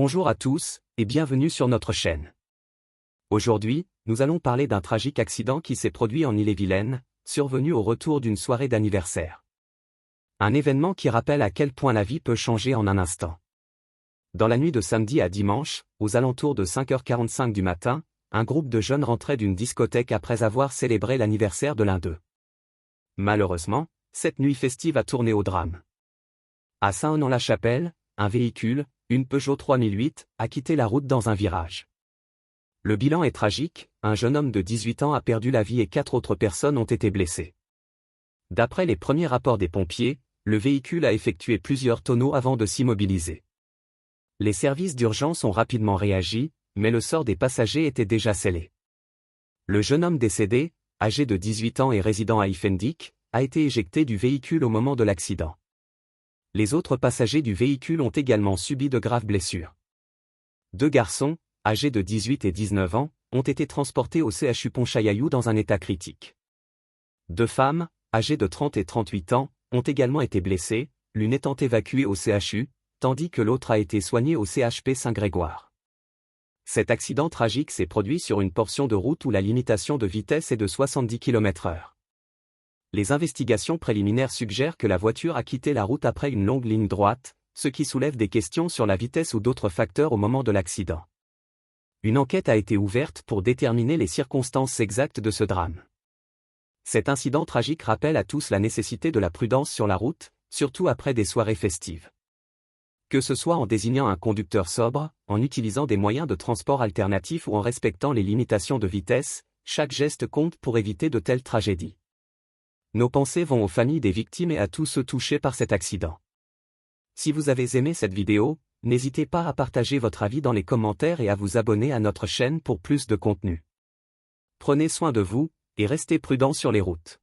Bonjour à tous, et bienvenue sur notre chaîne. Aujourd'hui, nous allons parler d'un tragique accident qui s'est produit en Ille-et-Vilaine, survenu au retour d'une soirée d'anniversaire. Un événement qui rappelle à quel point la vie peut changer en un instant. Dans la nuit de samedi à dimanche, aux alentours de 5h45 du matin, un groupe de jeunes rentrait d'une discothèque après avoir célébré l'anniversaire de l'un d'eux. Malheureusement, cette nuit festive a tourné au drame. À Saint-Ouen-la-Chapelle, un véhicule, une Peugeot 3008, a quitté la route dans un virage. Le bilan est tragique, un jeune homme de 18 ans a perdu la vie et 4 autres personnes ont été blessées. D'après les premiers rapports des pompiers, le véhicule a effectué plusieurs tonneaux avant de s'immobiliser. Les services d'urgence ont rapidement réagi, mais le sort des passagers était déjà scellé. Le jeune homme décédé, âgé de 18 ans et résident à Iffendick, a été éjecté du véhicule au moment de l'accident. Les autres passagers du véhicule ont également subi de graves blessures. 2 garçons, âgés de 18 et 19 ans, ont été transportés au CHU Pontchaillou dans un état critique. 2 femmes, âgées de 30 et 38 ans, ont également été blessées, l'une étant évacuée au CHU, tandis que l'autre a été soignée au CHP Saint-Grégoire. Cet accident tragique s'est produit sur une portion de route où la limitation de vitesse est de 70 km/h. Les investigations préliminaires suggèrent que la voiture a quitté la route après une longue ligne droite, ce qui soulève des questions sur la vitesse ou d'autres facteurs au moment de l'accident. Une enquête a été ouverte pour déterminer les circonstances exactes de ce drame. Cet incident tragique rappelle à tous la nécessité de la prudence sur la route, surtout après des soirées festives. Que ce soit en désignant un conducteur sobre, en utilisant des moyens de transport alternatifs ou en respectant les limitations de vitesse, chaque geste compte pour éviter de telles tragédies. Nos pensées vont aux familles des victimes et à tous ceux touchés par cet accident. Si vous avez aimé cette vidéo, n'hésitez pas à partager votre avis dans les commentaires et à vous abonner à notre chaîne pour plus de contenu. Prenez soin de vous, et restez prudents sur les routes.